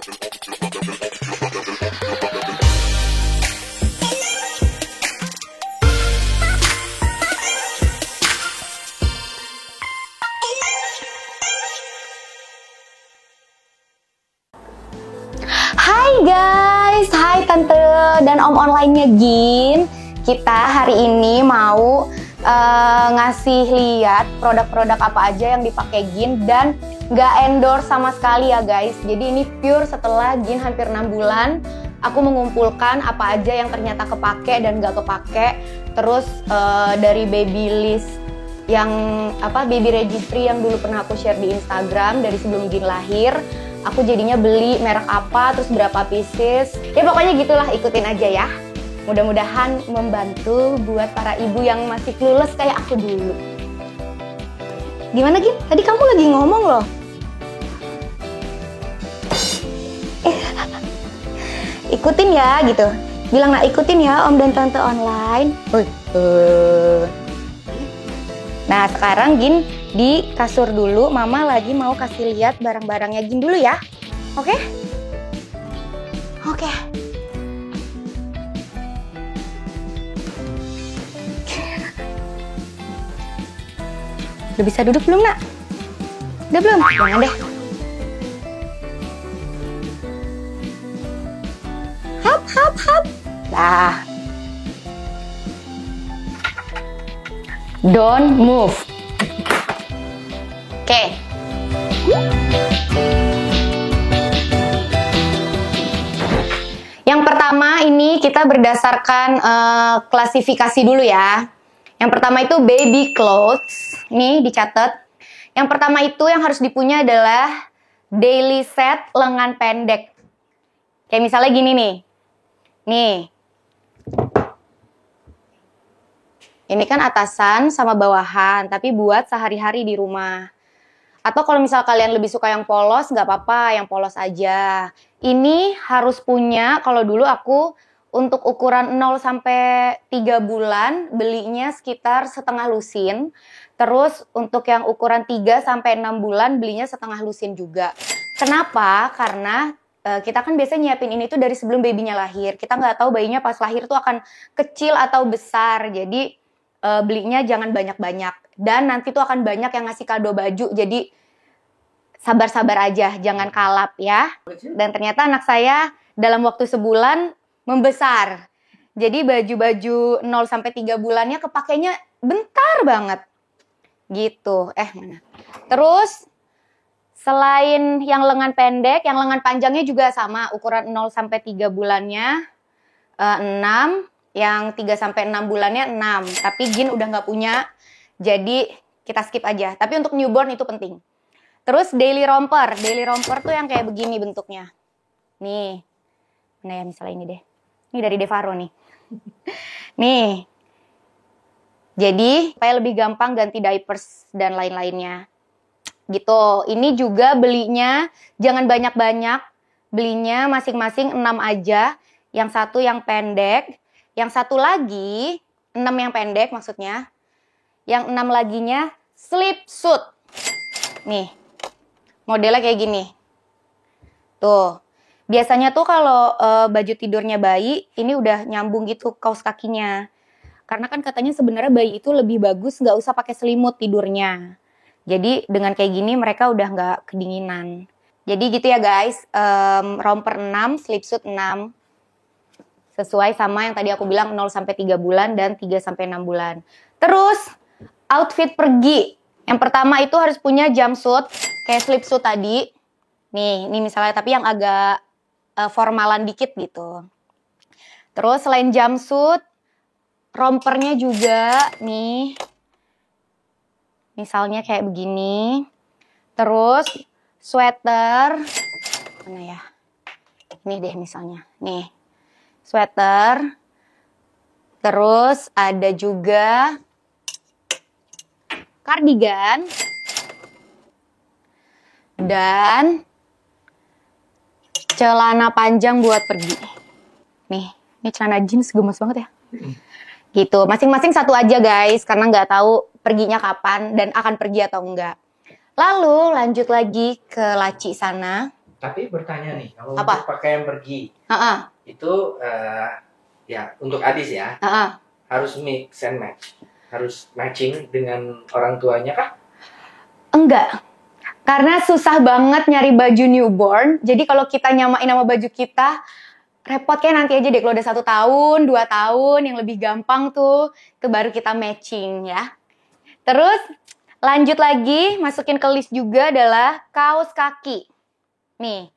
Hai guys, hai tante dan om online-nya Gin. Kita hari ini mau ngasih lihat produk-produk apa aja yang dipakai Gin dan nggak endorse sama sekali ya guys. Jadi ini pure setelah Gin hampir 6 bulan aku mengumpulkan apa aja yang ternyata kepake dan nggak kepake. Terus dari Babyliss yang baby registry yang dulu pernah aku share di Instagram dari sebelum Gin lahir. Aku jadinya beli merek apa, terus berapa pieces. Ya pokoknya gitulah, ikutin aja ya. Mudah-mudahan membantu buat para ibu yang masih clueless kayak aku dulu. Gimana Gin? Tadi kamu lagi ngomong loh. Ikutin ya gitu. Bilang lah ikutin ya om dan tante online. Nah sekarang Gin di kasur dulu, mama lagi mau kasih lihat barang-barangnya Gin dulu ya. Oke? Oke. Udah bisa duduk belum nak? Udah belum? Jangan deh. Hap, hap, hap. Nah. Don't move. Oke. Yang pertama ini kita berdasarkan klasifikasi dulu ya. Yang pertama itu baby clothes. Nih dicatat. Yang pertama itu yang harus dipunya adalah daily set lengan pendek. Kayak misalnya gini nih. Nih. Ini kan atasan sama bawahan, tapi buat sehari-hari di rumah. Atau kalau misal kalian lebih suka yang polos, nggak apa-apa, yang polos aja. Ini harus punya, kalau dulu aku untuk ukuran 0 sampai 3 bulan, belinya sekitar setengah lusin. Terus untuk yang ukuran 3 sampai 6 bulan, belinya setengah lusin juga. Kenapa? Karena kita kan biasanya nyiapin ini tuh dari sebelum babynya lahir. Kita nggak tahu bayinya pas lahir tuh akan kecil atau besar. Jadi belinya jangan banyak-banyak. Dan nanti tuh akan banyak yang ngasih kado baju, jadi sabar-sabar aja, jangan kalap ya. Dan ternyata anak saya dalam waktu sebulan membesar. Jadi baju-baju 0 sampai 3 bulannya kepakainya bentar banget. Gitu. Mana? Terus selain yang lengan pendek, yang lengan panjangnya juga sama, ukuran 0 sampai 3 bulannya 6, yang 3 sampai 6 bulannya 6. Tapi Gin udah nggak punya. Jadi kita skip aja. Tapi untuk newborn itu penting. Terus daily romper. Daily romper tuh yang kayak begini bentuknya. Nih. Nah ya misalnya ini deh. Ini dari Devaro nih. Nih. Jadi supaya lebih gampang ganti diapers dan lain-lainnya. Gitu. Ini juga belinya jangan banyak-banyak. Belinya masing-masing 6 aja. Yang satu yang pendek. Yang satu lagi 6 yang pendek maksudnya. Yang 6 laginya slip suit. Nih. Modelnya kayak gini. Tuh. Biasanya tuh kalau baju tidurnya bayi, ini udah nyambung gitu kaos kakinya. Karena kan katanya sebenarnya bayi itu lebih bagus nggak usah pakai selimut tidurnya. Jadi dengan kayak gini mereka udah nggak kedinginan. Jadi gitu ya guys. Romper 6, slip suit 6. Sesuai sama yang tadi aku bilang 0 sampai 3 bulan dan 3 sampai 6 bulan. Terus outfit pergi. Yang pertama itu harus punya jumpsuit, kayak slip suit tadi. Nih, ini misalnya tapi yang agak formalan dikit gitu. Terus selain jumpsuit, rompernya juga nih. Misalnya kayak begini. Terus sweater. Mana ya? Ini deh misalnya. Nih. Sweater. Terus ada juga cardigan. Dan celana panjang buat pergi. Nih, ini celana jeans gemes banget ya. Gitu, masing-masing satu aja guys, karena nggak tahu perginya kapan dan akan pergi atau enggak. Lalu lanjut lagi ke laci sana. Tapi bertanya nih, kalau Apa? untuk pakaian pergi, itu ya untuk Adis ya, harus mix and match, harus matching dengan orang tuanya kah? Enggak. Karena susah banget nyari baju newborn. Jadi kalau kita nyamain sama baju kita, repot kayak nanti aja deh kalau udah 1 tahun, 2 tahun, yang lebih gampang tuh, itu baru kita matching ya. Terus lanjut lagi, masukin ke list juga adalah kaos kaki. Nih,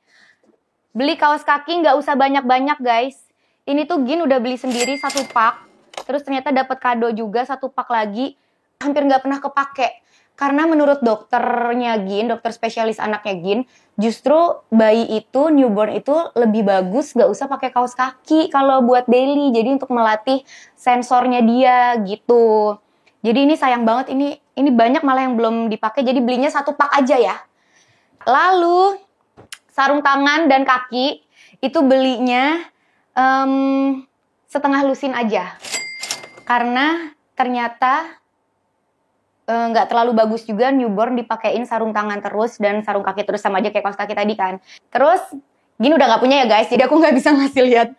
beli kaos kaki nggak usah banyak-banyak guys. Ini tuh Gin udah beli sendiri 1 pak. Terus ternyata dapat kado juga 1 pak lagi. Hampir nggak pernah kepake. Karena menurut dokternya Gin, dokter spesialis anaknya Gin, justru bayi itu, newborn itu lebih bagus nggak usah pakai kaos kaki kalau buat daily. Jadi untuk melatih sensornya dia gitu. Jadi ini sayang banget, ini banyak malah yang belum dipakai, jadi belinya 1 pak aja ya. Lalu sarung tangan dan kaki itu belinya setengah lusin aja. Karena ternyata nggak terlalu bagus juga newborn dipakein sarung tangan terus dan sarung kaki terus, sama aja kayak kaos kaki tadi kan. Terus Gin udah nggak punya ya guys, jadi aku nggak bisa ngasih lihat.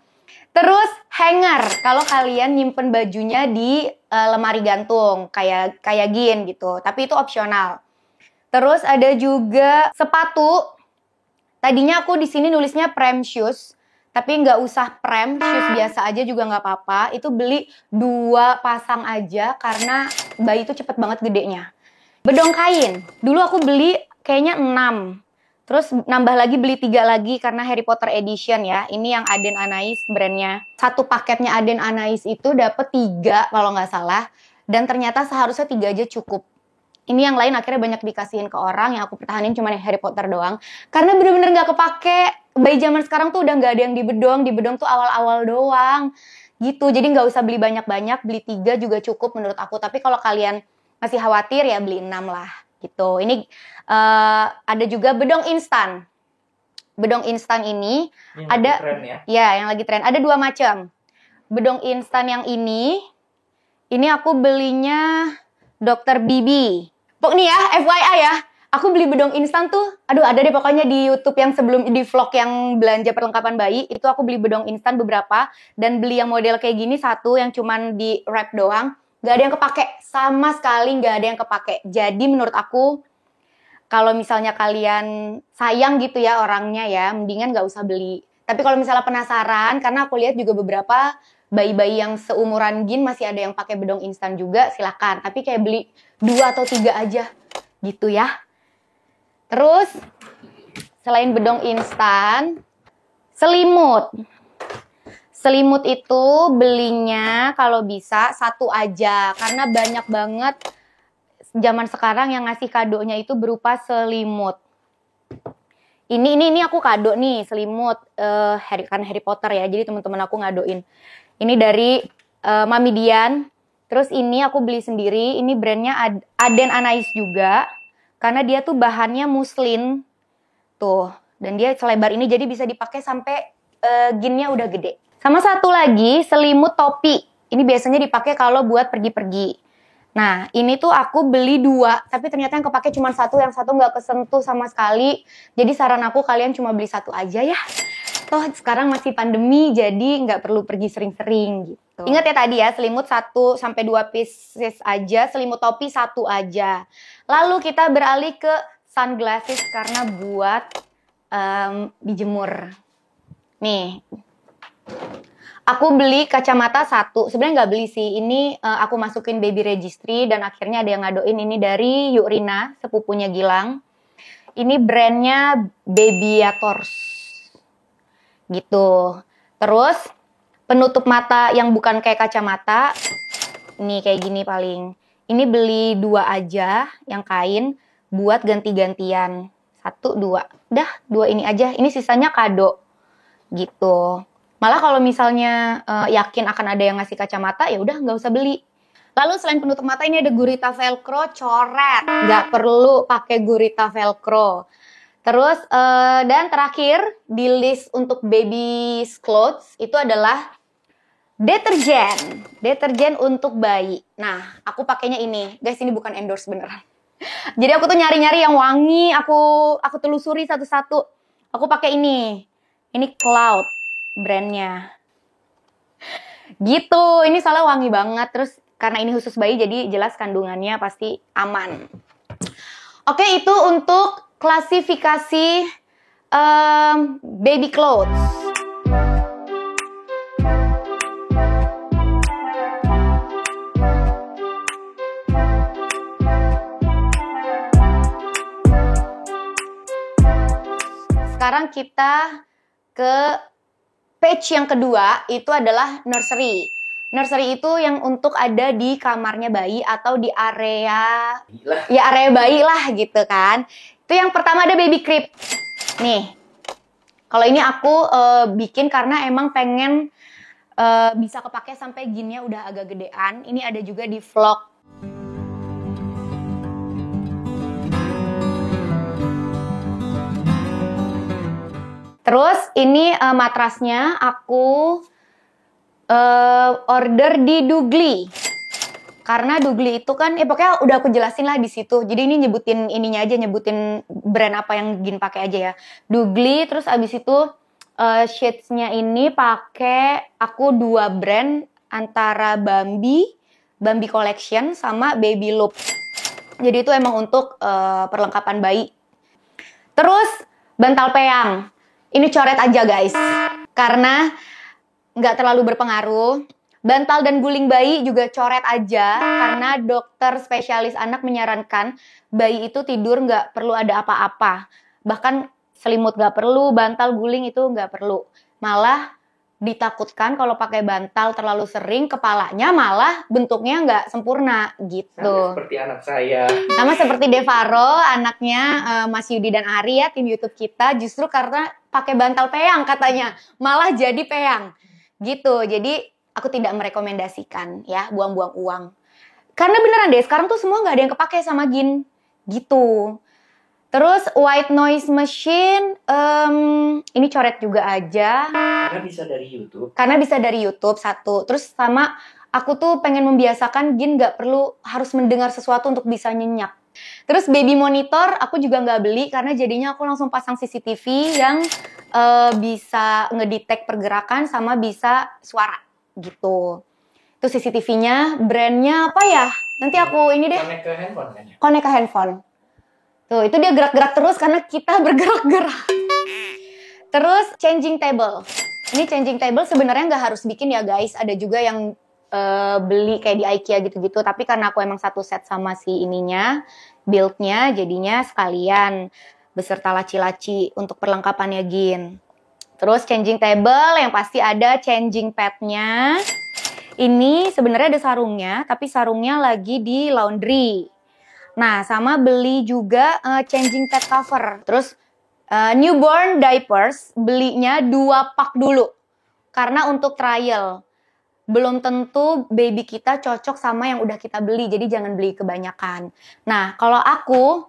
Terus hanger, kalau kalian nyimpen bajunya di lemari gantung kayak Gin gitu, tapi itu opsional. Terus ada juga sepatu. Tadinya aku di sini nulisnya pram shoes, tapi nggak usah pram, shoes biasa aja juga nggak apa-apa. Itu beli 2 pasang aja karena bayi itu cepet banget gedenya. Bedong kain, dulu aku beli kayaknya 6. Terus nambah lagi beli 3 lagi karena Harry Potter Edition ya. Ini yang Aden Anais brandnya. 1 paketnya Aden Anais itu dapet 3 kalau nggak salah. Dan ternyata seharusnya 3 aja cukup. Ini yang lain akhirnya banyak dikasihin ke orang, yang aku pertahanin cuma yang Harry Potter doang. Karena bener-bener gak kepake. Bayi zaman sekarang tuh udah gak ada yang di bedong tuh awal-awal doang. Gitu, jadi gak usah beli banyak-banyak, beli 3 juga cukup menurut aku. Tapi kalau kalian masih khawatir ya beli 6 lah. Gitu, ini ada juga bedong instan. Bedong instan ini yang ada, lagi tren ya? Ya yang lagi tren, ada 2 macam. Bedong instan yang ini aku belinya Dr. Bibi. Nih ya, FYI ya, aku beli bedong instan tuh, aduh ada deh pokoknya di YouTube yang sebelum, di vlog yang belanja perlengkapan bayi, itu aku beli bedong instan beberapa, dan beli yang model kayak gini 1 yang cuman di wrap doang, gak ada yang kepake, sama sekali gak ada yang kepake. Jadi menurut aku, kalau misalnya kalian sayang gitu ya orangnya ya, mendingan gak usah beli. Tapi kalau misalnya penasaran, karena aku lihat juga beberapa bayi-bayi yang seumuran Gin masih ada yang pakai bedong instan juga, silakan. Tapi kayak beli 2 atau 3 aja, gitu ya. Terus, selain bedong instan, selimut. Selimut itu belinya kalau bisa 1 aja, karena banyak banget zaman sekarang yang ngasih kadonya itu berupa selimut. Ini aku kado nih selimut kan Harry Potter ya, jadi teman-teman aku ngadoin. Ini dari Mami Dian. Terus ini aku beli sendiri, ini brandnya Aden Anais juga, karena dia tuh bahannya muslin tuh, dan dia selebar ini jadi bisa dipakai sampai Ginnya udah gede. Sama 1 lagi selimut topi, ini biasanya dipakai kalau buat pergi-pergi. Nah, ini tuh aku beli 2, tapi ternyata yang kepake cuma 1, yang 1 nggak kesentuh sama sekali. Jadi saran aku kalian cuma beli 1 aja ya. Toh sekarang masih pandemi, jadi nggak perlu pergi sering-sering gitu. Ingat ya tadi ya, selimut 1-2 pieces aja, selimut topi 1 aja. Lalu kita beralih ke sunglasses karena buat dijemur. Nih. Aku beli kacamata 1, sebenarnya nggak beli sih, ini aku masukin baby registry dan akhirnya ada yang ngadoin, ini dari Yukrina, sepupunya Gilang. Ini brandnya Babyators, gitu. Terus penutup mata yang bukan kayak kacamata, ini kayak gini paling. Ini beli 2 aja, yang kain, buat ganti-gantian. 1, 2, dah 2 ini aja, ini sisanya kado, gitu. Malah kalau misalnya yakin akan ada yang ngasih kacamata, ya udah nggak usah beli. Lalu selain penutup mata ini ada gurita velcro coret, nggak perlu pakai gurita velcro. Terus dan terakhir di list untuk baby clothes itu adalah deterjen untuk bayi. Nah, aku pakainya ini, guys, ini bukan endorse beneran. Jadi aku tuh nyari-nyari yang wangi, aku telusuri satu-satu. aku pakai ini. Ini Cloud brandnya. Gitu, ini soalnya wangi banget. Terus karena ini khusus bayi jadi jelas kandungannya pasti aman. Oke, itu untuk klasifikasi baby clothes. Sekarang kita ke page yang kedua, itu adalah nursery. Nursery itu yang untuk ada di kamarnya bayi atau di area area bayi lah gitu kan. Itu yang pertama ada baby crib. Nih, kalau ini aku bikin karena emang pengen bisa kepake sampai ginnya udah agak gedean. Ini ada juga di vlog. Terus ini matrasnya aku order di Doogly. Karena Doogly itu kan pokoknya udah aku jelasin lah di situ. Jadi ini nyebutin ininya aja, nyebutin brand apa yang Gin pakai aja ya. Doogly, terus abis itu shades-nya ini pakai aku 2 brand antara Bambi Collection sama Baby Loop. Jadi itu emang untuk perlengkapan bayi. Terus bantal peyang. Ini coret aja guys, karena nggak terlalu berpengaruh. Bantal dan guling bayi juga coret aja, karena dokter spesialis anak menyarankan bayi itu tidur nggak perlu ada apa-apa. Bahkan selimut nggak perlu, bantal guling itu nggak perlu. Malah ditakutkan kalau pakai bantal terlalu sering, kepalanya malah bentuknya nggak sempurna gitu. Sama seperti anak saya. Sama seperti Devaro, anaknya Mas Yudi dan Ari ya, tim YouTube kita, justru karena pakai bantal peyang katanya, malah jadi peyang. Gitu, jadi aku tidak merekomendasikan ya, buang-buang uang. Karena beneran deh, sekarang tuh semua nggak ada yang kepake sama Gin. Gitu. Terus white noise machine, ini coret juga aja. Karena bisa dari YouTube. Karena bisa dari YouTube, satu. Terus sama aku tuh pengen membiasakan Gin nggak perlu harus mendengar sesuatu untuk bisa nyenyak. Terus baby monitor aku juga nggak beli karena jadinya aku langsung pasang CCTV yang bisa ngedetect pergerakan sama bisa suara gitu. Itu CCTV-nya, brandnya apa ya? Nanti aku ini deh. Connect ke handphone kan ya? Connect ke handphone. Tuh, itu dia gerak-gerak terus karena kita bergerak-gerak. Terus changing table. Ini changing table sebenarnya nggak harus bikin ya guys. Ada juga yang beli kayak di IKEA gitu-gitu. Tapi karena aku emang satu set sama si ininya, build-nya, jadinya sekalian beserta laci-laci untuk perlengkapannya Gin. Terus changing table yang pasti ada changing pad-nya. Ini sebenarnya ada sarungnya, tapi sarungnya lagi di laundry. Nah, sama beli juga changing pad cover. Terus newborn diapers belinya 2 pak dulu. Karena untuk trial. Belum tentu baby kita cocok sama yang udah kita beli. Jadi jangan beli kebanyakan. Nah, kalau aku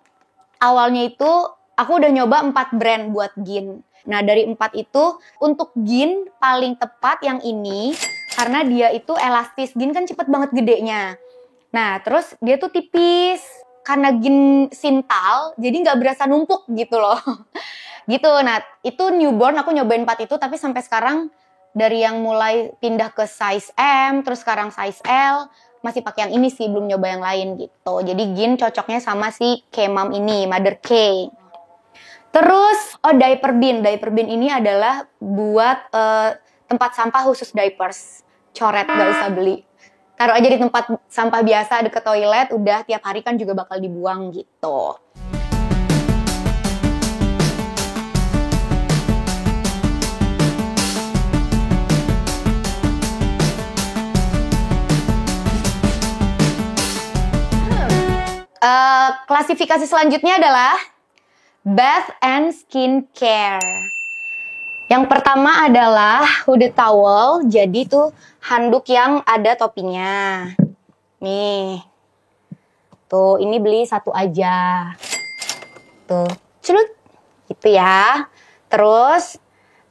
awalnya itu aku udah nyoba 4 brand buat Gin. Nah, dari 4 itu untuk Gin paling tepat yang ini. Karena dia itu elastis. Gin kan cepet banget gedenya. Nah, terus dia tuh tipis. Karena Gin sintal, jadi nggak berasa numpuk gitu loh. Gitu, nah itu newborn aku nyobain 4 itu, tapi sampai sekarang dari yang mulai pindah ke size M, terus sekarang size L, masih pakai yang ini sih, belum nyoba yang lain gitu. Jadi Gin cocoknya sama si K-Mom ini, Mother K. Terus, diaper bin. Diaper bin ini adalah buat tempat sampah khusus diapers. Coret, nggak usah beli. Taruh aja di tempat sampah biasa deket toilet, udah tiap hari kan juga bakal dibuang gitu. Klasifikasi selanjutnya adalah bath and skin care. Yang pertama adalah hooded towel, jadi tuh handuk yang ada topinya. Nih, tuh ini beli 1 aja. Tuh, celut, gitu ya. Terus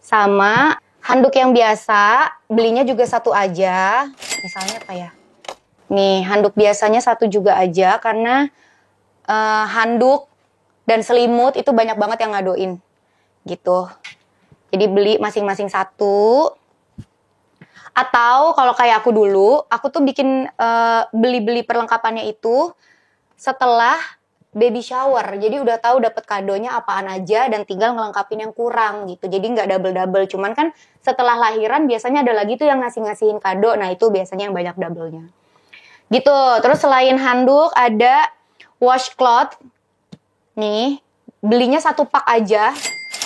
sama handuk yang biasa, belinya juga 1 aja. Misalnya apa ya? Nih, handuk biasanya 1 juga aja karena handuk dan selimut itu banyak banget yang ngadoin. gitu. Jadi beli masing-masing satu. Atau kalau kayak aku dulu, aku tuh bikin beli-beli perlengkapannya itu setelah baby shower. Jadi udah tahu dapat kadonya apaan aja dan tinggal ngelengkapin yang kurang gitu. Jadi nggak double-double. Cuman kan setelah lahiran biasanya ada lagi tuh yang ngasih-ngasihin kado. Nah itu biasanya yang banyak double-nya. Gitu. Terus selain handuk ada washcloth. Nih, belinya satu pak aja.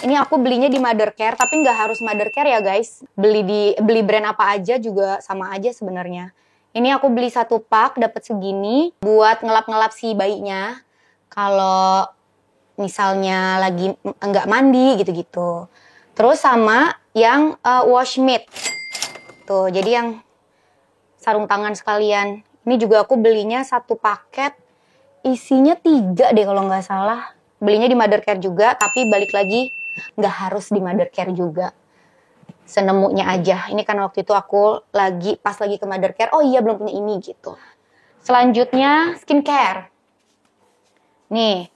Ini aku belinya di Mothercare, tapi nggak harus Mothercare ya guys. Beli brand apa aja juga sama aja sebenarnya. Ini aku beli satu pak, dapat segini buat ngelap-ngelap si bayinya. Kalau misalnya lagi nggak mandi gitu-gitu. Terus sama yang wash mitt. Tuh, jadi yang sarung tangan sekalian. Ini juga aku belinya satu paket. Isinya 3 deh kalau nggak salah. Belinya di Mothercare juga, tapi balik lagi nggak harus di Mothercare juga. Senemunya aja. Ini kan waktu itu aku pas lagi ke Mothercare, oh iya belum punya ini gitu. Selanjutnya skincare. Nih,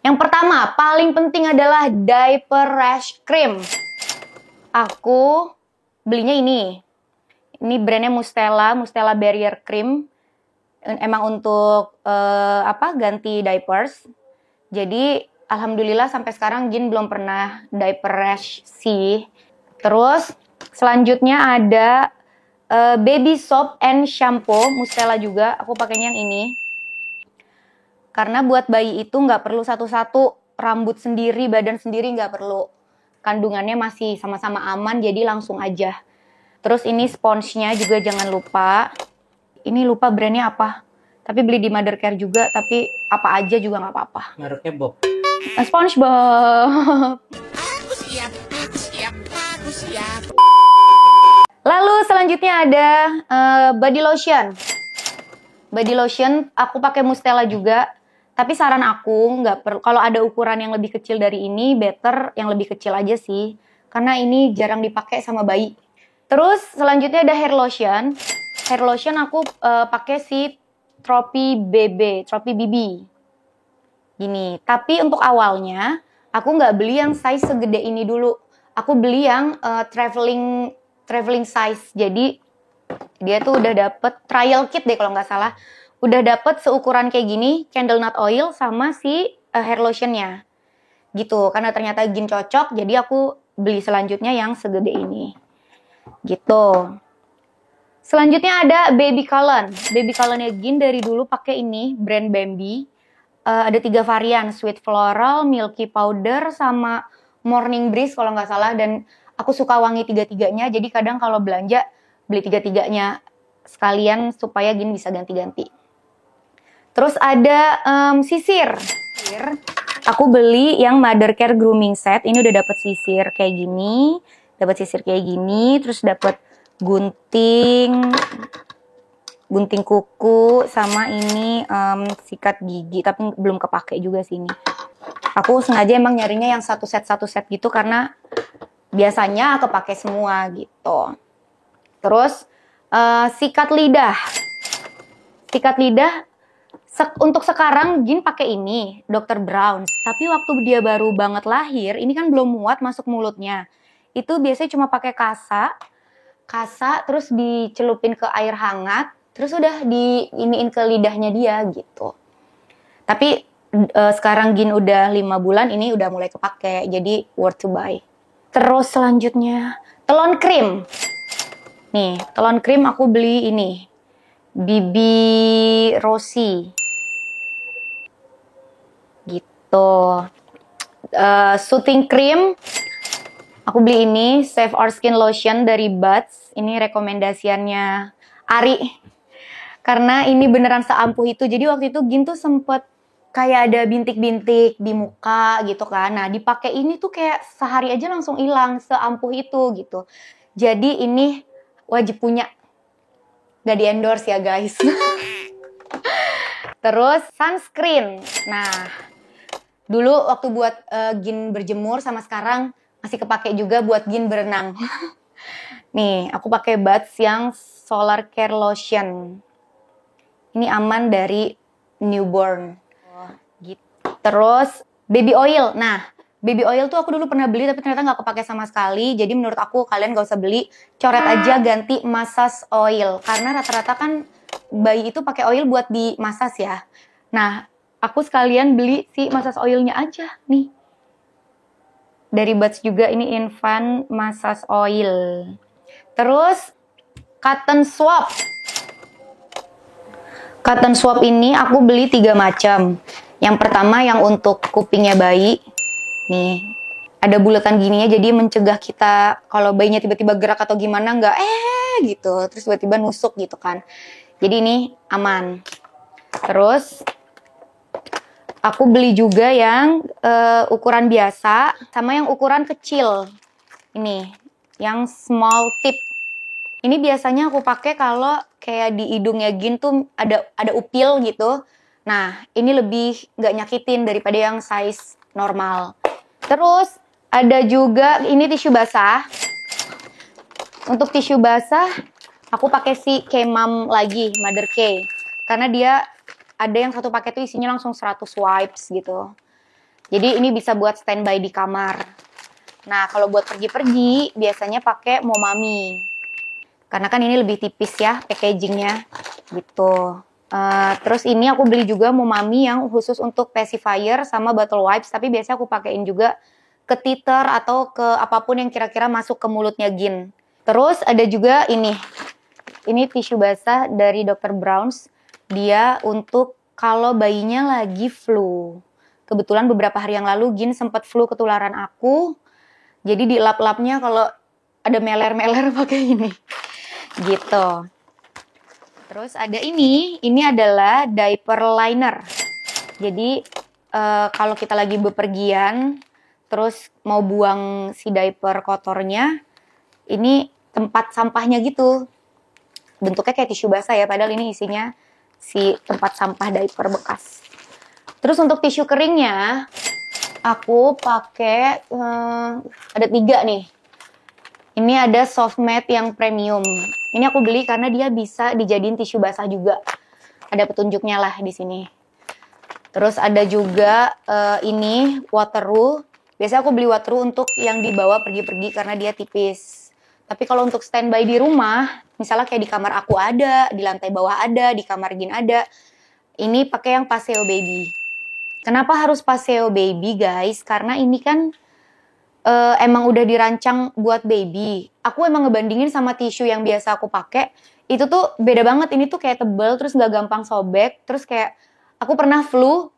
yang pertama paling penting adalah diaper rash cream. Aku belinya ini. Ini brandnya Mustela Barrier Cream. Emang untuk ganti diapers. Jadi alhamdulillah sampai sekarang Gin belum pernah diaper rash sih. Terus selanjutnya ada baby soap and shampoo Mustela juga. Aku pakainya yang ini. Karena buat bayi itu nggak perlu satu-satu, rambut sendiri, badan sendiri nggak perlu. Kandungannya masih sama-sama aman, jadi langsung aja. Terus ini sponsnya juga jangan lupa. Ini lupa brandnya apa. Tapi beli di Mothercare juga, tapi apa aja juga nggak apa-apa. Mereknya Bob. SpongeBob. Aku siap. Lalu selanjutnya ada body lotion. Body lotion aku pakai Mustela juga. Tapi saran aku nggak perlu. Kalau ada ukuran yang lebih kecil dari ini, better yang lebih kecil aja sih. Karena ini jarang dipakai sama bayi. Terus selanjutnya ada hair lotion. Hair lotion aku pakai si Trophy BB. Gini. Tapi untuk awalnya aku nggak beli yang size segede ini dulu. Aku beli yang traveling size. Jadi dia tuh udah dapet trial kit deh kalau nggak salah. Udah dapet seukuran kayak gini, candle nut oil sama si hair lotionnya. Gitu, karena ternyata Gin cocok, jadi aku beli selanjutnya yang segede ini. Gitu. Selanjutnya ada baby cologne. Baby cologne-nya Gin dari dulu pakai ini, brand Bambi. Ada 3 varian, sweet floral, milky powder, sama morning breeze kalau nggak salah. Dan aku suka wangi 3-3-nya, jadi kadang kalau belanja beli 3-3-nya sekalian supaya Gin bisa ganti-ganti. Terus ada sisir. Aku beli yang Mothercare grooming set. Ini udah dapet sisir kayak gini, terus dapet gunting kuku, sama ini sikat gigi, tapi belum kepake juga sini. Aku sengaja emang nyarinya yang satu set gitu karena biasanya kepake semua gitu. Terus sikat lidah. Untuk sekarang Gin pakai ini, Dr. Brown's. Tapi waktu dia baru banget lahir, ini kan belum muat masuk mulutnya. Itu biasanya cuma pakai kasa terus dicelupin ke air hangat, terus udah diiniin ke lidahnya dia gitu. Tapi sekarang Gin udah 5 bulan, ini udah mulai kepake, jadi worth to buy. Terus selanjutnya, telon krim. Nih, telon krim aku beli ini, Bibi Rossi. Gitu. Soothing cream, aku beli ini, Save Our Skin Lotion dari Buds. Ini rekomendasiannya Ari. Karena ini beneran seampuh itu. Jadi waktu itu Gin tuh sempet kayak ada bintik-bintik di muka gitu kan. Nah dipakai ini tuh kayak sehari aja langsung hilang, seampuh itu gitu. Jadi ini wajib punya. Gak di endorse ya guys. Terus sunscreen. Nah dulu waktu buat Gin berjemur sama sekarang masih kepake juga buat Gin berenang. Nih, aku pakai Buds yang Solar Care Lotion. Ini aman dari newborn. Gitu. Terus baby oil. Nah, Baby oil tuh aku dulu pernah beli tapi ternyata nggak kepake sama sekali. Jadi menurut aku kalian gak usah beli, coret aja ganti massage oil. Karena rata-rata kan bayi itu pakai oil buat di massage ya. Nah, aku sekalian beli si massage oilnya aja nih. Dari Buds juga ini infant massage oil. Terus cotton swab. Cotton swab ini aku beli 3 macam. Yang pertama yang untuk kupingnya bayi. Nih, ada bulatan gininya jadi mencegah kita kalau bayinya tiba-tiba gerak atau gimana nggak gitu. Terus tiba-tiba nusuk gitu kan. Jadi ini aman. Terus aku beli juga yang ukuran biasa sama yang ukuran kecil. Ini, yang small tip. Ini biasanya aku pakai kalau kayak di hidungnya Gin tuh ada upil gitu. Nah, ini lebih nggak nyakitin daripada yang size normal. Terus ada juga ini tisu basah. Untuk tisu basah aku pakai si K-Mom lagi, Mother K. Karena dia ada yang satu paket tuh isinya langsung 100 wipes gitu. Jadi ini bisa buat standby di kamar. Nah, kalau buat pergi-pergi biasanya pakai Momami. Karena kan ini lebih tipis ya packagingnya gitu. Terus ini aku beli juga Momami yang khusus untuk pacifier sama bottle wipes. Tapi biasanya aku pakein juga ke teether atau ke apapun yang kira-kira masuk ke mulutnya Gin. Terus ada juga ini. Ini tisu basah dari Dr. Brown's. Dia untuk kalau bayinya lagi flu. Kebetulan beberapa hari yang lalu Gin sempat flu ketularan aku. Jadi di lap-lapnya kalau ada meler-meler pakai ini. Gitu. Terus ada ini adalah diaper liner. Jadi kalau kita lagi bepergian, terus mau buang si diaper kotornya, ini tempat sampahnya gitu. Bentuknya kayak tisu basah ya, padahal ini isinya si tempat sampah diaper bekas. Terus untuk tisu keringnya, aku pakai ada 3 nih. Ini ada soft matte yang premium. Ini aku beli karena dia bisa dijadiin tisu basah juga. Ada petunjuknya lah di sini. Terus ada juga ini Wateroo. Biasanya aku beli Wateroo untuk yang dibawa pergi-pergi karena dia tipis. Tapi kalau untuk standby di rumah, misalnya kayak di kamar aku ada, di lantai bawah ada, di kamar Gin ada. Ini pakai yang Paseo Baby. Kenapa harus Paseo Baby guys? Karena ini kan emang udah dirancang buat baby. Aku emang ngebandingin sama tisu yang biasa aku pakai. Itu tuh beda banget. Ini tuh kayak tebel, terus nggak gampang sobek. Terus kayak aku pernah flu,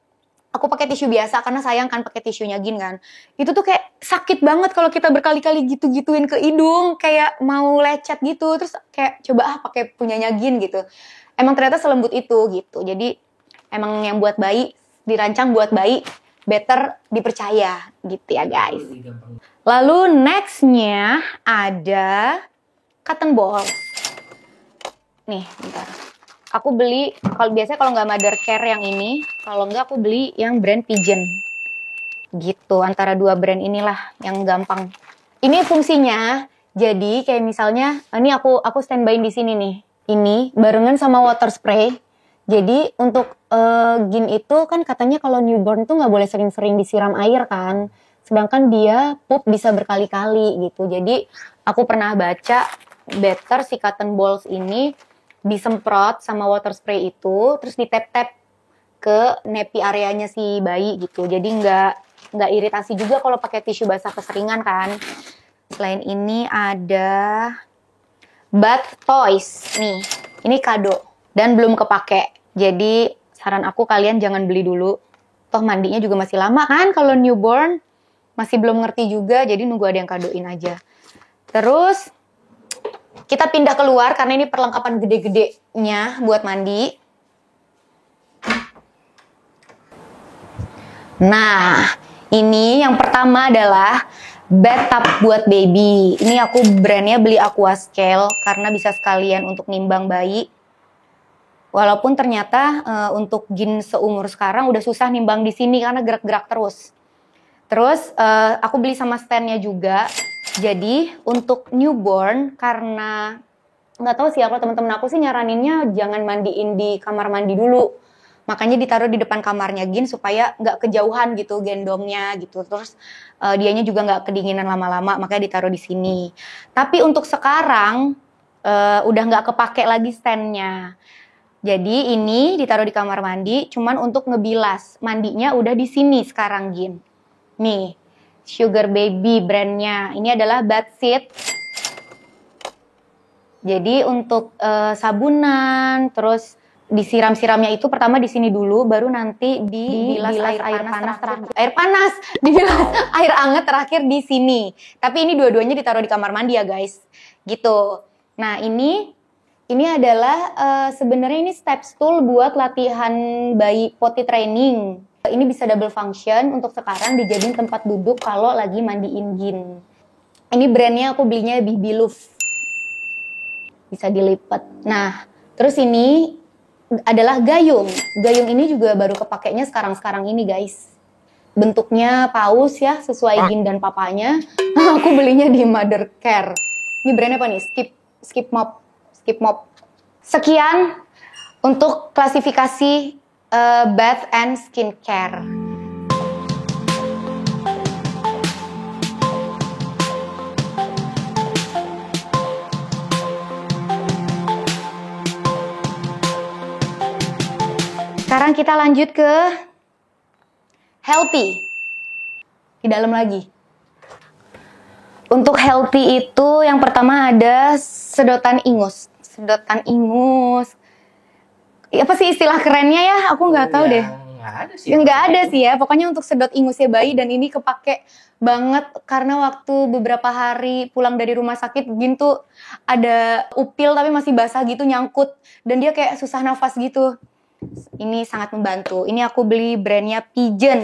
aku pakai tisu biasa karena sayang kan pakai tisunya Gin kan. Itu tuh kayak sakit banget kalau kita berkali-kali gitu-gituin ke hidung, kayak mau lecet gitu. Terus kayak coba pakai punyanya Gin gitu. Emang ternyata selembut itu gitu. Jadi emang yang buat bayi dirancang buat bayi. Better dipercaya gitu ya guys. Lalu nextnya ada cotton ball. Nih, bentar. Aku beli biasanya kalau nggak Mother Care yang ini, kalau nggak aku beli yang brand Pigeon. Gitu, antara 2 brand inilah yang gampang. Ini fungsinya jadi kayak misalnya, ini aku standby di sini nih. Ini barengan sama water spray. Jadi untuk Gin itu kan katanya kalau newborn tuh nggak boleh sering-sering disiram air kan. Sedangkan dia pup bisa berkali-kali gitu. Jadi aku pernah baca better si cotton balls ini disemprot sama water spray itu, terus ditap-tap ke nappy areanya si bayi gitu. Jadi nggak iritasi juga kalau pakai tisu basah keseringan kan. Selain ini ada bath toys nih. Ini kado dan belum kepake. Jadi saran aku kalian jangan beli dulu. Toh mandinya juga masih lama kan kalau newborn. Masih belum ngerti juga, jadi nunggu ada yang kadoin aja. Terus kita pindah keluar karena ini perlengkapan gede-gedenya buat mandi. Nah, ini yang pertama adalah bathtub buat baby. Ini aku brandnya beli Aquascale karena bisa sekalian untuk nimbang bayi. Walaupun ternyata untuk Gin seumur sekarang udah susah nimbang di sini karena gerak-gerak terus. Terus aku beli sama stand-nya juga. Jadi untuk newborn karena nggak tahu siapa teman-teman aku sih nyaraninnya jangan mandiin di kamar mandi dulu. Makanya ditaruh di depan kamarnya Gin supaya nggak kejauhan gitu gendongnya gitu. Terus dianya juga nggak kedinginan lama-lama, makanya ditaruh di sini. Tapi untuk sekarang udah nggak kepake lagi standnya. Jadi ini ditaruh di kamar mandi, cuman untuk ngebilas. Mandinya udah di sini sekarang Gin. Nih, Sugar Baby brandnya. Ini adalah bath seat. Jadi untuk sabunan, terus disiram-siramnya itu pertama di sini dulu, baru nanti dibilas air panas terakhir. Air panas, dibilas air hangat terakhir di sini. Tapi ini dua-duanya ditaruh di kamar mandi ya guys, gitu. Nah ini adalah sebenarnya ini step stool buat latihan bayi potty training. Ini bisa double function untuk sekarang dijadiin tempat duduk kalau lagi mandiin Gin. Ini brandnya aku belinya Bibi Love. Bisa dilipat. Nah, terus ini adalah gayung. Gayung ini juga baru kepakainya sekarang-sekarang ini guys. Bentuknya paus ya, sesuai Gin dan papanya. Aku belinya di Mother Care. Ini brandnya apa nih? Skip Mop. Sekian untuk klasifikasi bath and skincare. Sekarang kita lanjut ke healthy. Di dalam lagi. Untuk healthy itu yang pertama ada sedotan ingus. Apa sih istilah kerennya ya? Aku nggak tahu deh. Nggak ada sih ya. Pokoknya untuk sedot ingusnya bayi, dan ini kepake banget karena waktu beberapa hari pulang dari rumah sakit Gin tuh ada upil tapi masih basah gitu nyangkut, dan dia kayak susah nafas gitu. Ini sangat membantu. Ini aku beli brandnya Pigeon.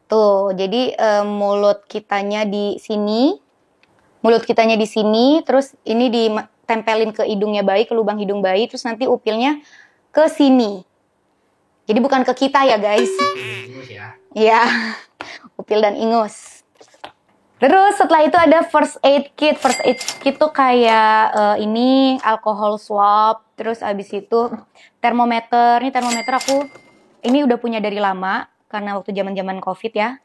Tuh, jadi mulut kitanya di sini, terus ini ditempelin ke hidungnya bayi, ke lubang hidung bayi, terus nanti upilnya ke sini. Jadi bukan ke kita ya guys. Ingus ya. Iya, upil dan ingus. Terus setelah itu ada first aid kit. First aid kit tuh kayak ini alcohol swab, terus abis itu termometer. Ini termometer aku ini udah punya dari lama karena waktu zaman-zaman Covid ya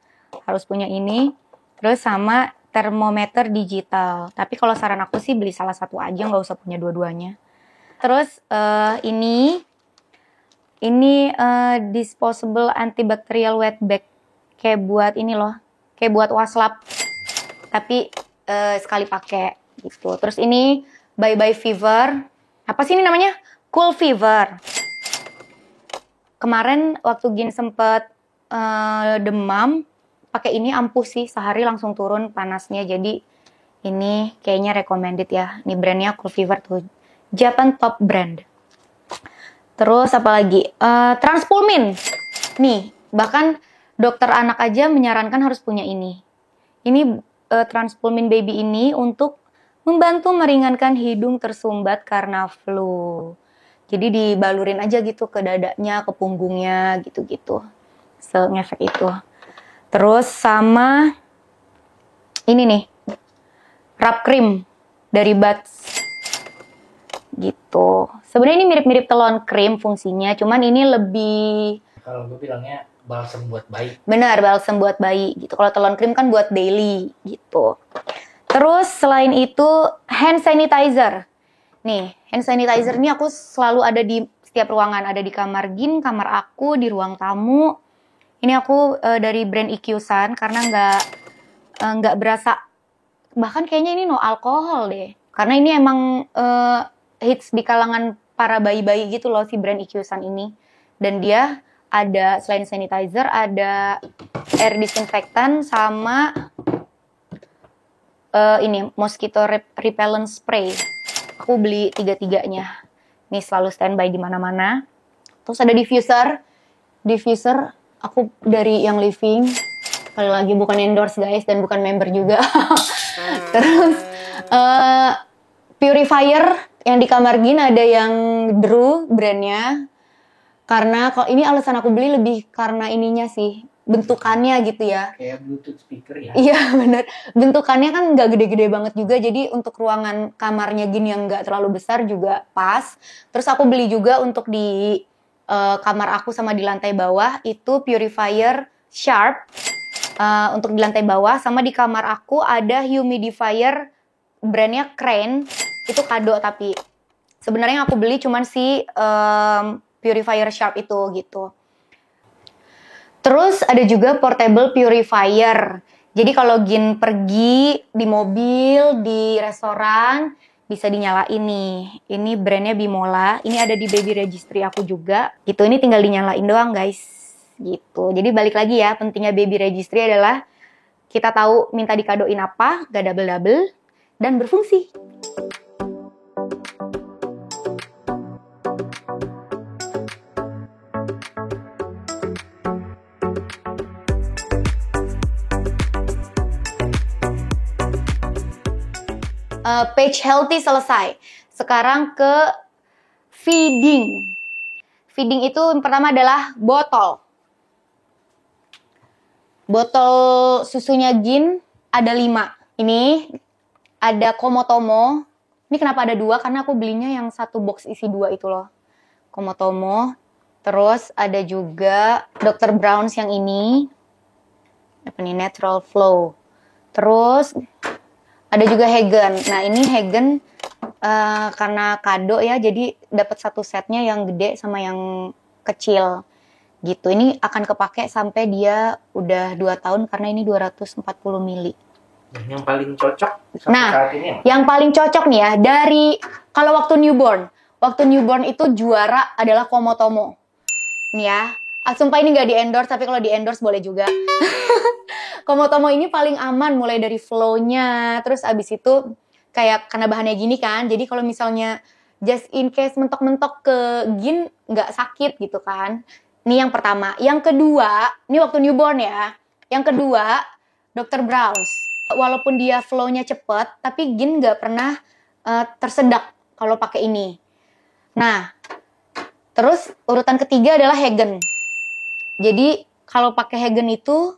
harus punya ini. Terus sama termometer digital. Tapi kalau saran aku sih beli salah satu aja, nggak usah punya dua-duanya. Terus ini disposable antibacterial wet bag, kayak buat ini loh, kayak buat waslap. Tapi sekali pakai gitu. Terus ini Bye Fever. Apa sih ini namanya? Cool Fever. Kemarin waktu Gin sempet demam, pakai ini ampuh sih, sehari langsung turun panasnya. Jadi ini kayaknya recommended ya. Ini brandnya Cool Fever tuh, Japan top brand. Terus apa lagi? Transpulmin. Nih, bahkan dokter anak aja menyarankan harus punya ini. Ini Transpulmin Baby ini untuk membantu meringankan hidung tersumbat karena flu. Jadi dibalurin aja gitu ke dadanya, ke punggungnya, gitu-gitu. Se-ngefek itu. Terus sama ini nih, rub cream dari Bats. Gitu. Sebenarnya ini mirip-mirip telon cream fungsinya, cuman ini lebih... Kalau gue bilangnya balsam buat bayi. Benar, balsam buat bayi gitu. Kalau telon cream kan buat daily gitu. Terus selain itu hand sanitizer. Nih, hand sanitizer ini aku selalu ada di setiap ruangan. Ada di kamar Gin, kamar aku, di ruang tamu. Ini aku dari brand IQ-san karena nggak berasa. Bahkan kayaknya ini no alkohol deh. Karena ini emang hits di kalangan para bayi-bayi gitu loh si brand IQ-san ini. Dan dia ada selain sanitizer, ada air disinfektan sama ini mosquito repellent spray. Aku beli tiga-tiganya. Ini selalu standby di mana-mana. Terus ada diffuser. Diffuser aku dari yang living. Kali lagi bukan endorse guys dan bukan member juga. Terus purifier yang di kamar Gin ada yang Drew brandnya. Karena kalau ini alasan aku beli lebih karena ininya sih, bentukannya gitu ya. Kayak Bluetooth speaker ya. Iya benar. Bentukannya kan nggak gede-gede banget juga, jadi untuk ruangan kamarnya Gin yang nggak terlalu besar juga pas. Terus aku beli juga untuk di kamar aku sama di lantai bawah itu purifier Sharp untuk di lantai bawah, sama di kamar aku ada humidifier brandnya Crane, itu kado tapi sebenarnya yang aku beli cuman si purifier Sharp itu gitu. Terus ada juga portable purifier. Jadi kalau Gin pergi di mobil, di restoran, bisa dinyalain nih. Ini brandnya Bimola. Ini ada di baby registry aku juga. Gitu, ini tinggal dinyalain doang guys. Gitu. Jadi balik lagi ya, pentingnya baby registry adalah kita tahu minta dikadoin apa, gak double-double, dan berfungsi. Page healthy selesai. Sekarang ke feeding. Feeding itu yang pertama adalah botol. Botol susunya Gin ada 5. Ini ada Komotomo. Ini kenapa ada 2? Karena aku belinya yang satu box isi 2 itu loh. Komotomo. Terus ada juga Dr. Brown's yang ini. Apa nih? Natural Flow. Terus ada juga Hagen. Nah ini Hagen karena kado ya, jadi dapat satu setnya yang gede sama yang kecil gitu. Ini akan kepake sampai dia udah 2 tahun karena ini 240 mili. Yang paling cocok saat ini? Yang paling cocok nih ya dari kalau waktu newborn. Waktu newborn itu juara adalah Komotomo. Nih ya. Sumpah ini nggak di-endorse, tapi kalau di-endorse boleh juga. Komotomo ini paling aman mulai dari flow-nya, terus abis itu kayak karena bahannya gini kan, jadi kalau misalnya just in case mentok-mentok ke Gin nggak sakit gitu kan. Ini yang pertama. Yang kedua, ini waktu newborn ya. Yang kedua, Dr. Brown's. Walaupun dia flow-nya cepet, tapi Gin nggak pernah tersedak kalau pakai ini. Nah, terus urutan ketiga adalah Hagen. Jadi kalau pakai Hagen itu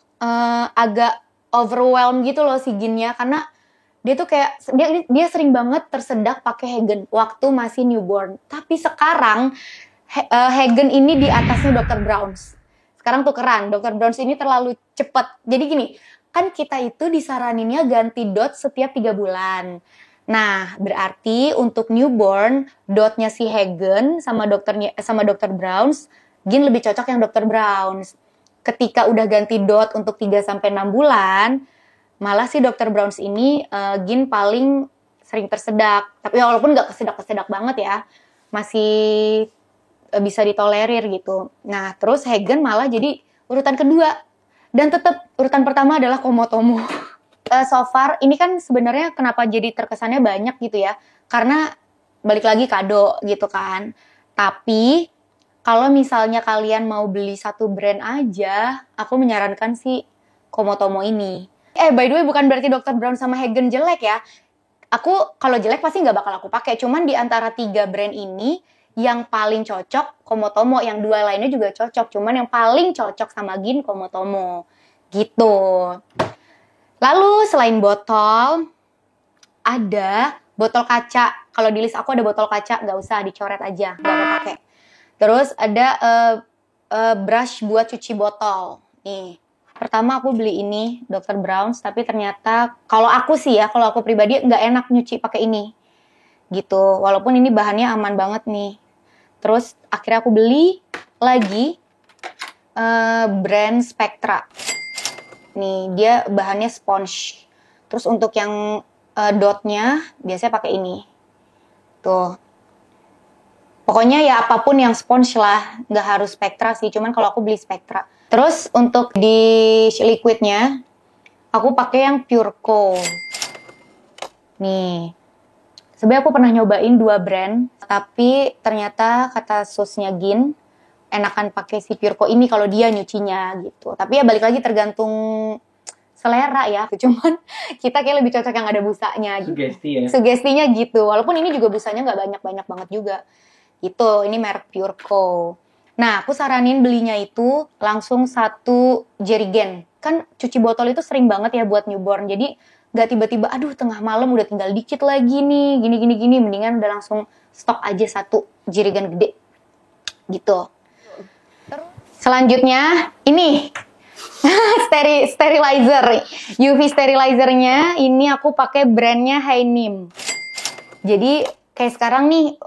agak overwhelmed gitu loh si Ginnya, karena dia tuh kayak dia sering banget tersedak pakai Hagen waktu masih newborn. Tapi sekarang Hagen ini di atasnya Dr. Brown's. Sekarang tukeran, Dr. Brown's ini terlalu cepet. Jadi gini, kan kita itu disaraninnya ganti dot setiap 3 bulan. Nah, berarti untuk newborn, dotnya si Hagen sama Dr. Brown's, Gin lebih cocok yang Dr. Brown's. Ketika udah ganti dot untuk 3-6 bulan, malah si Dr. Brown's ini Gin paling sering tersedak. Tapi ya walaupun nggak kesedak-kesedak banget ya, masih bisa ditolerir gitu. Nah, terus Hagen malah jadi urutan kedua. Dan tetap urutan pertama adalah Komotomo. So far, ini kan sebenarnya kenapa jadi terkesannya banyak gitu ya. Karena balik lagi kado gitu kan. Tapi kalau misalnya kalian mau beli satu brand aja, aku menyarankan si Komotomo ini. By the way, bukan berarti Dr. Brown sama Hagen jelek ya. Aku kalau jelek pasti nggak bakal aku pakai. Cuman di antara 3 brand ini, yang paling cocok Komotomo. Yang 2 lainnya juga cocok. Cuman yang paling cocok sama Gin Komotomo. Gitu. Lalu selain botol, ada botol kaca. Kalau di list aku ada botol kaca, nggak usah dicoret aja, nggak mau pakai. Terus ada brush buat cuci botol. Nih, pertama aku beli ini Dr. Brown's, tapi ternyata kalau aku sih ya, kalau aku pribadi nggak enak nyuci pakai ini. Gitu, walaupun ini bahannya aman banget nih. Terus akhirnya aku beli lagi brand Spectra. Nih, dia bahannya sponge. Terus untuk yang dotnya biasanya pakai ini. Tuh. Pokoknya ya apapun yang sponge lah, nggak harus Spectra sih, cuman kalau aku beli Spectra. Terus untuk di liquidnya, aku pakai yang Pureco. Nih, sebenarnya aku pernah nyobain 2 brand, tapi ternyata kata susnya Gin, enakan pakai si Pureco ini kalau dia nyucinya gitu. Tapi ya balik lagi tergantung selera ya, cuman kita kayak lebih cocok yang ada busanya gitu. Sugesti ya. Sugestinya gitu, walaupun ini juga busanya nggak banyak-banyak banget juga. Gitu, ini merek Pureco. Nah, aku saranin belinya itu langsung 1 jerigen. Kan cuci botol itu sering banget ya buat newborn. Jadi nggak tiba-tiba, aduh tengah malam udah tinggal dikit lagi nih, gini. Mendingan udah langsung stok aja 1 jerigen gede. Gitu. Selanjutnya ini sterilizer, UV sterilizernya ini aku pakai brandnya Hainim. Jadi kayak sekarang nih,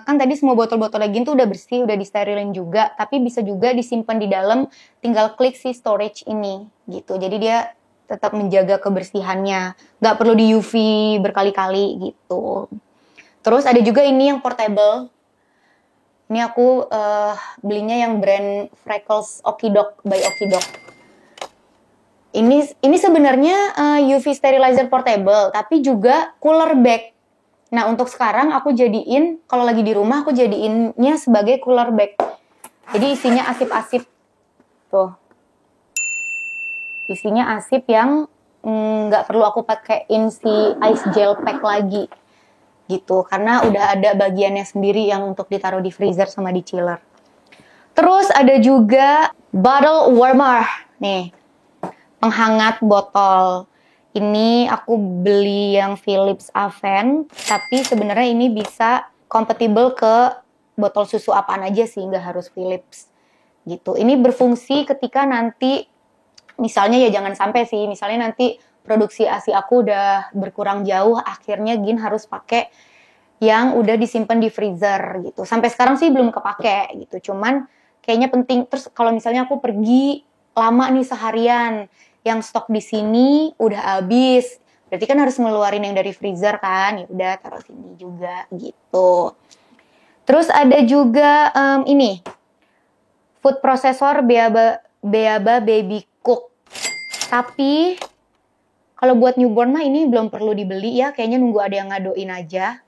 kan tadi semua botol-botol lagi tuh udah bersih, udah disterilin juga, tapi bisa juga disimpan di dalam, tinggal klik si storage ini, gitu. Jadi dia tetap menjaga kebersihannya, nggak perlu di UV berkali-kali gitu. Terus ada juga ini yang portable. Ini aku belinya yang brand Freckles Okidok by Okidok. Ini sebenarnya UV sterilizer portable, tapi juga cooler bag. Nah, untuk sekarang aku jadiin, kalau lagi di rumah aku jadiinnya sebagai cooler bag. Jadi isinya asip-asip. Tuh. Isinya asip yang nggak perlu aku pakein si ice gel pack lagi. Gitu. Karena udah ada bagiannya sendiri yang untuk ditaruh di freezer sama di chiller. Terus ada juga bottle warmer. Nih. Penghangat botol. Ini aku beli yang Philips Avent, tapi sebenarnya ini bisa compatible ke botol susu apaan aja sih, nggak harus Philips. Gitu. Ini berfungsi ketika nanti, misalnya ya jangan sampai sih, misalnya nanti produksi ASI aku udah berkurang jauh, akhirnya Gin harus pakai yang udah disimpan di freezer gitu. Sampai sekarang sih belum kepake gitu, cuman kayaknya penting. Terus kalau misalnya aku pergi lama nih seharian, yang stok di sini udah habis, berarti kan harus ngeluarin yang dari freezer kan, ya udah taruh sini juga gitu. Terus ada juga ini food processor Beaba Baby Cook, tapi kalau buat newborn mah ini belum perlu dibeli ya, kayaknya nunggu ada yang ngadoin aja.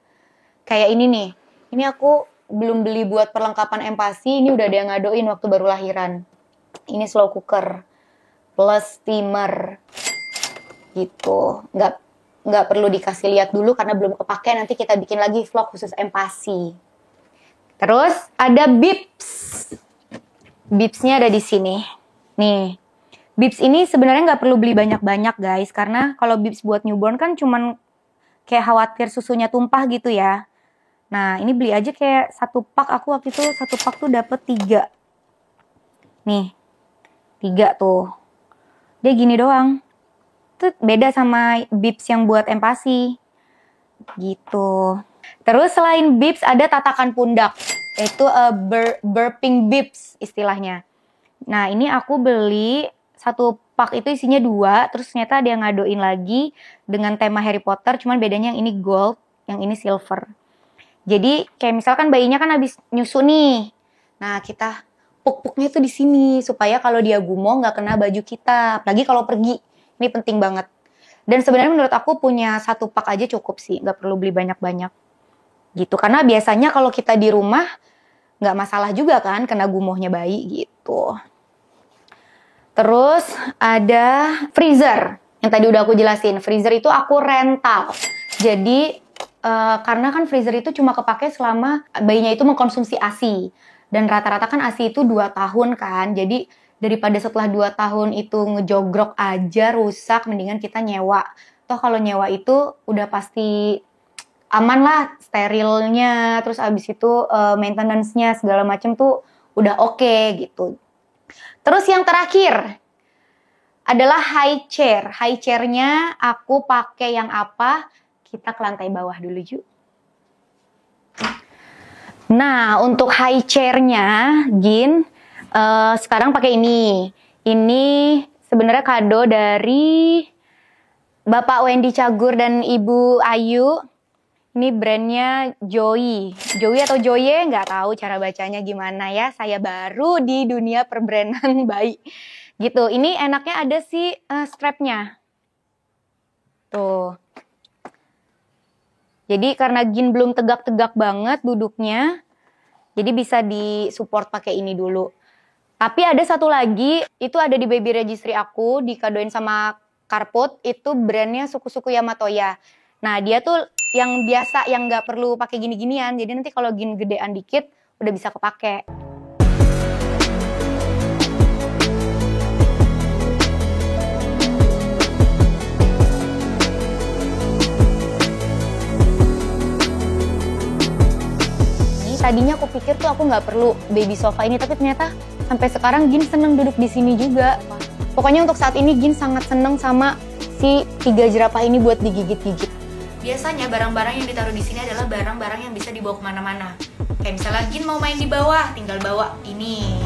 Kayak ini nih, ini aku belum beli buat perlengkapan empasi, ini udah ada yang ngadoin waktu baru lahiran. Ini slow cooker plus steamer gitu, nggak perlu dikasih lihat dulu karena belum kepake, nanti kita bikin lagi vlog khusus empasi. Terus ada bibsnya ada di sini nih. Bibs ini sebenarnya nggak perlu beli banyak-banyak guys, karena kalau bibs buat newborn kan cuman kayak khawatir susunya tumpah gitu ya. Nah ini beli aja kayak 1 pak, aku waktu itu 1 pak tuh dapet 3 nih, 3 tuh. Dia gini doang. Itu beda sama bibs yang buat empasi. Gitu. Terus selain bibs ada tatakan pundak. Itu burping bibs istilahnya. Nah ini aku beli 1 pak itu isinya 2. Terus ternyata ada yang ngadoin lagi dengan tema Harry Potter. Cuman bedanya yang ini gold, yang ini silver. Jadi kayak misalkan bayinya kan habis nyusu nih. Nah kita puk-puknya tuh di sini supaya kalau dia gumoh nggak kena baju kita, apalagi kalau pergi. Ini penting banget. Dan sebenarnya menurut aku punya 1 pak aja cukup sih, nggak perlu beli banyak-banyak. Gitu, karena biasanya kalau kita di rumah nggak masalah juga kan kena gumohnya bayi gitu. Terus ada freezer yang tadi udah aku jelasin. Freezer itu aku rental. Jadi karena kan freezer itu cuma kepake selama bayinya itu mengkonsumsi ASI. Dan rata-rata kan ASI itu 2 tahun kan, jadi daripada setelah 2 tahun itu ngejogrok aja rusak, mendingan kita nyewa. Toh kalau nyewa itu udah pasti aman lah, sterilnya, terus abis itu maintenance-nya segala macam tuh udah oke gitu. Terus yang terakhir adalah high chair. High chair-nya aku pakai yang apa? Kita ke lantai bawah dulu yuk. Nah, untuk high chair-nya, Gin, sekarang pakai ini. Ini sebenarnya kado dari Bapak Wendy Cagur dan Ibu Ayu. Ini brandnya Joy. Joy atau Joye, nggak tahu cara bacanya gimana ya. Saya baru di dunia perbrandan bayi. Gitu, ini enaknya ada sih strapnya. Tuh. Jadi karena Gin belum tegak-tegak banget duduknya, jadi bisa disupport pakai ini dulu. Tapi ada satu lagi, itu ada di baby registry aku, dikadoin sama Carput, itu brandnya suku-suku Yamatoya. Nah dia tuh yang biasa, yang nggak perlu pakai gini-ginian, jadi nanti kalau Gin gedean dikit, udah bisa kepake. Tadinya aku pikir tuh aku nggak perlu baby sofa ini, tapi ternyata Sampai sekarang Gin seneng duduk di sini juga. Pokoknya untuk saat ini Gin sangat seneng sama si 3 jerapah ini buat digigit-gigit. Biasanya barang-barang yang ditaruh di sini adalah barang-barang yang bisa dibawa kemana-mana. Kayak misalnya Gin mau main di bawah, tinggal bawa ini.